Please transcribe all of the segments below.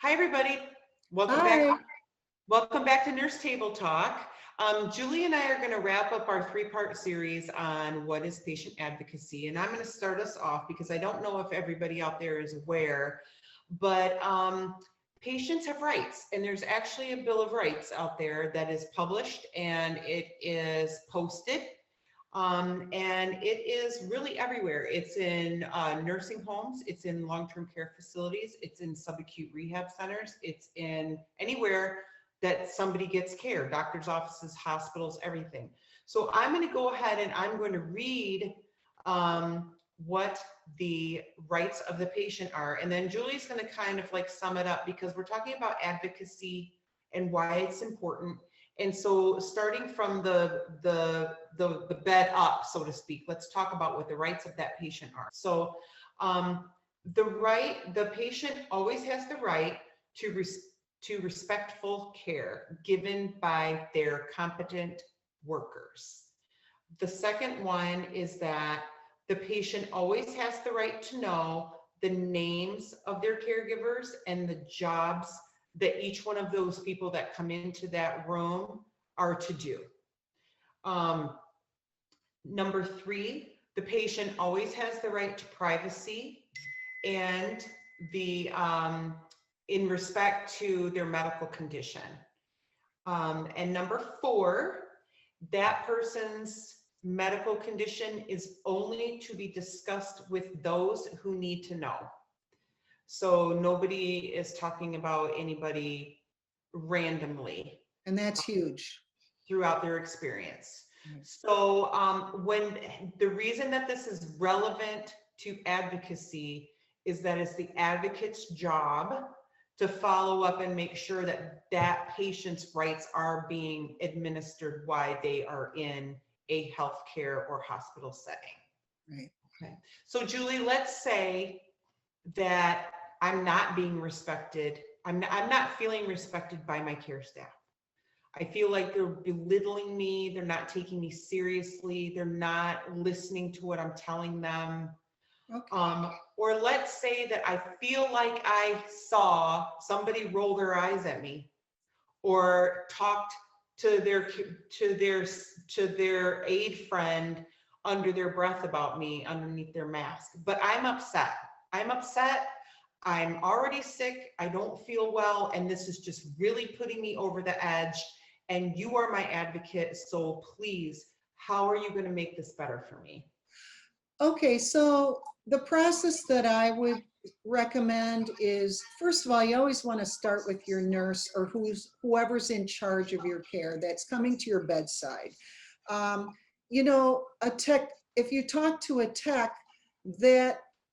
Hi, everybody. Welcome back. Hi. Welcome back to Nurse Table Talk. Julie and I are going to wrap up our three-part series on what is patient advocacy. And I'm going to start us off because I don't know if everybody out there is aware, but patients have rights. And there's actually a Bill of Rights out there that is published and it is posted. And it is really everywhere. It's in nursing homes, it's in long-term care facilities, it's in subacute rehab centers, it's in anywhere that somebody gets care, doctor's offices, hospitals, everything. So I'm going to go ahead and I'm going to read what the rights of the patient are. And then Julie's going to kind of like sum it up because we're talking about advocacy and why it's important. And so starting from the bed up, so to speak, let's talk about what the rights of that patient are. So the patient always has the right to respectful care given by their competent workers. The second one is that the patient always has the right to know the names of their caregivers and the jobs that each one of those people that come into that room are to do. Number three, the patient always has the right to privacy and the in respect to their medical condition. And number four, that person's medical condition is only to be discussed with those who need to know. So nobody is talking about anybody randomly. And that's huge. Throughout their experience. So when the reason that this is relevant to advocacy is that it's the advocate's job to follow up and make sure that that patient's rights are being administered while they are in a healthcare or hospital setting. Right. Okay. So Julie, let's say that I'm not being respected. I'm not feeling respected by my care staff. I feel like they're belittling me. They're not taking me seriously. They're not listening to what I'm telling them. Okay. Or let's say that I feel like I saw somebody roll their eyes at me or talked to their aide friend under their breath about me underneath their mask. But I'm upset. I'm already sick. I don't feel well. And this is just really putting me over the edge. And you are my advocate. So please, how are you going to make this better for me? Okay, so the process that I would recommend is, first of all, you always want to start with your nurse or whoever's in charge of your care that's coming to your bedside. You know, if you talk to a tech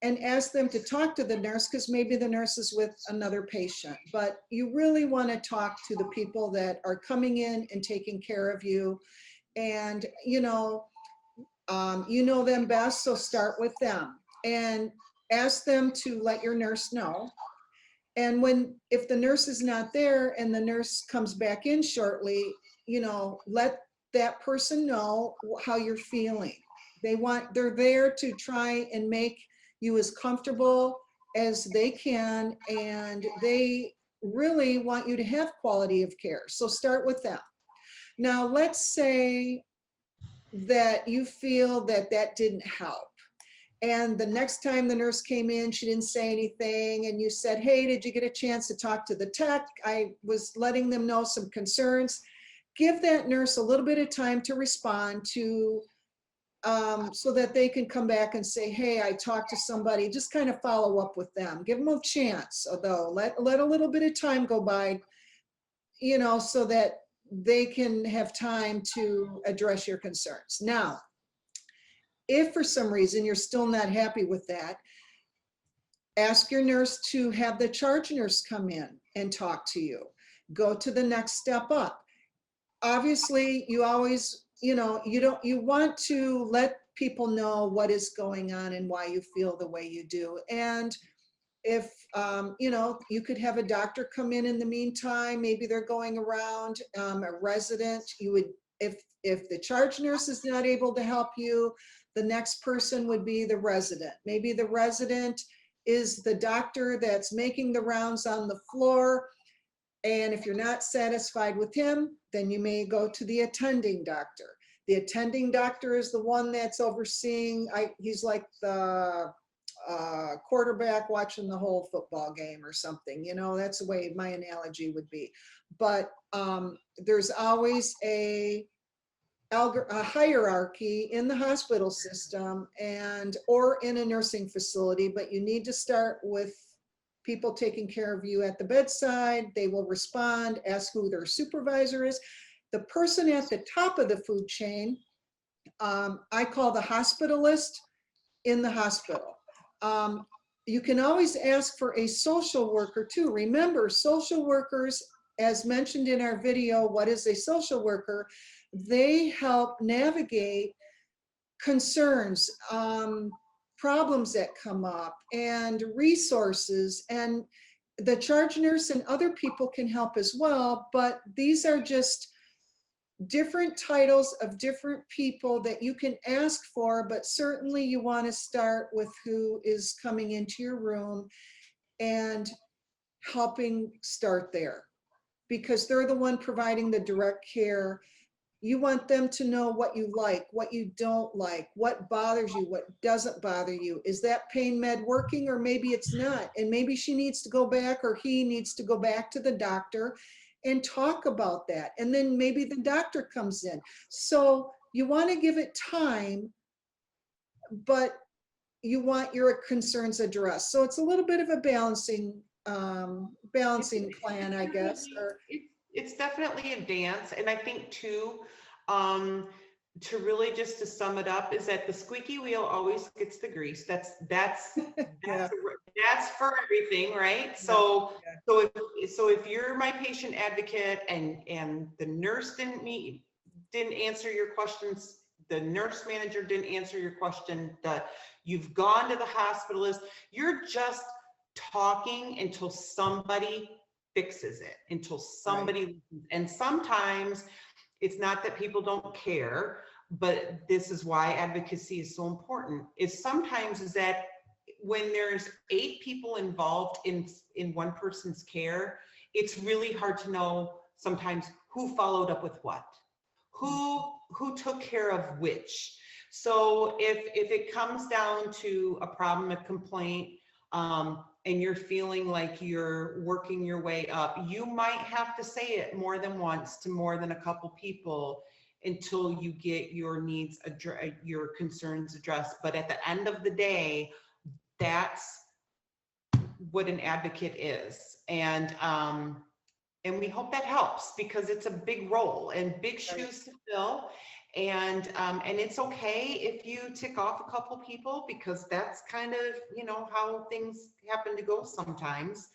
and ask them to talk to the nurse, because maybe the nurse is with another patient, but you really want to talk to the people that are coming in and taking care of you. And, you know them best, so start with them and ask them to let your nurse know. And if the nurse is not there and the nurse comes back in shortly, you know, let that person know how you're feeling. They're there to try and make you as comfortable as they can, and they really want you to have quality of care. So start with them. Now, let's say that you feel that didn't help. And the next time the nurse came in, she didn't say anything. And you said, hey, did you get a chance to talk to the tech? I was letting them know some concerns. Give that nurse a little bit of time to respond to, so that they can come back and say, hey, I talked to somebody. Just kind of follow up with them. Give them a chance, although let a little bit of time go by, you know, so that they can have time to address your concerns. Now, if for some reason you're still not happy with that, ask your nurse to have the charge nurse come in and talk to you. Go to the next step up. Obviously, you always, you want to let people know what is going on and why you feel the way you do. And if, you could have a doctor come in the meantime, maybe they're going around, a resident, if the charge nurse is not able to help you, the next person would be the resident. Maybe the resident is the doctor that's making the rounds on the floor. And if you're not satisfied with him, then you may go to the attending doctor. The attending doctor is the one that's overseeing, he's like the quarterback watching the whole football game or something, that's the way my analogy would be. But there's always a hierarchy in the hospital system or in a nursing facility, but you need to start with people taking care of you at the bedside. They will respond, ask who their supervisor is. The person at the top of the food chain, I call the hospitalist in the hospital. You can always ask for a social worker too. Remember, social workers, as mentioned in our video, what is a social worker? They help navigate concerns, problems that come up, and resources, and the charge nurse and other people can help as well, but these are just different titles of different people that you can ask for, but certainly you want to start with who is coming into your room and helping start there, because they're the one providing the direct care. You want them to know what you like, what you don't like, what bothers you, what doesn't bother you. Is that pain med working, or maybe it's not? And maybe she needs to go back, or he needs to go back to the doctor and talk about that. And then maybe the doctor comes in. So you want to give it time, but you want your concerns addressed. So it's a little bit of a balancing plan, I guess. It's definitely a dance. And I think too, to sum it up, is that the squeaky wheel always gets the grease. That's Yeah. that's for everything, right? Yeah. So if you're my patient advocate and the nurse didn't answer your questions, the nurse manager didn't answer your question, that you've gone to the hospitalist, you're just talking until somebody fixes it, until somebody listens. And sometimes it's not that people don't care, but this is why advocacy is so important, is that when there's 8 people involved in one person's care, it's really hard to know sometimes who followed up with what, who took care of which. So if it comes down to a problem, a complaint, and you're feeling like you're working your way up, you might have to say it more than once to more than a couple people until you get your needs, your concerns addressed. But at the end of the day, that's what an advocate is. And we hope that helps, because it's a big role and big shoes to fill. And it's okay if you tick off a couple people, because that's kind of, how things happen to go sometimes.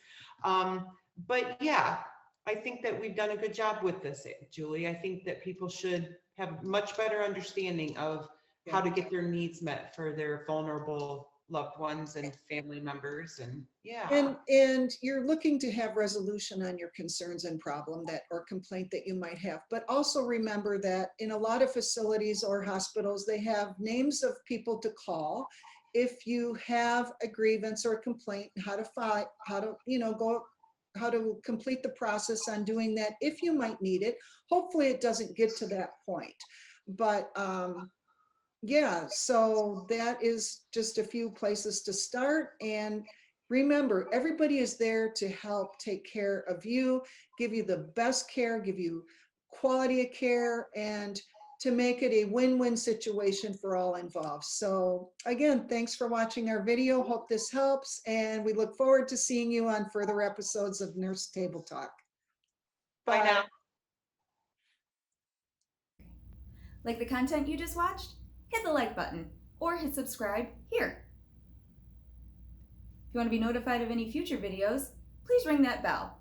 But yeah, I think that we've done a good job with this, Julie. I think that people should have much better understanding of how to get their needs met for their vulnerable loved ones and family members. And yeah. And you're looking to have resolution on your concerns and problem or complaint that you might have. But also remember that in a lot of facilities or hospitals, they have names of people to call if you have a grievance or a complaint, how to complete the process on doing that if you might need it. Hopefully it doesn't get to that point. But yeah, so that is just a few places to start. And remember, everybody is there to help take care of you, give you the best care, give you quality of care, and to make it a win-win situation for all involved. So again, thanks for watching our video. Hope this helps. And we look forward to seeing you on further episodes of Nurse Table Talk. Bye now. Like the content you just watched? Hit the like button or hit subscribe here. If you want to be notified of any future videos, please ring that bell.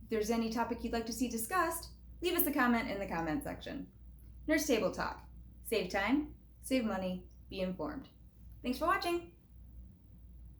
If there's any topic you'd like to see discussed, leave us a comment in the comment section. Nurse Table Talk. Save time, save money, be informed. Thanks for watching.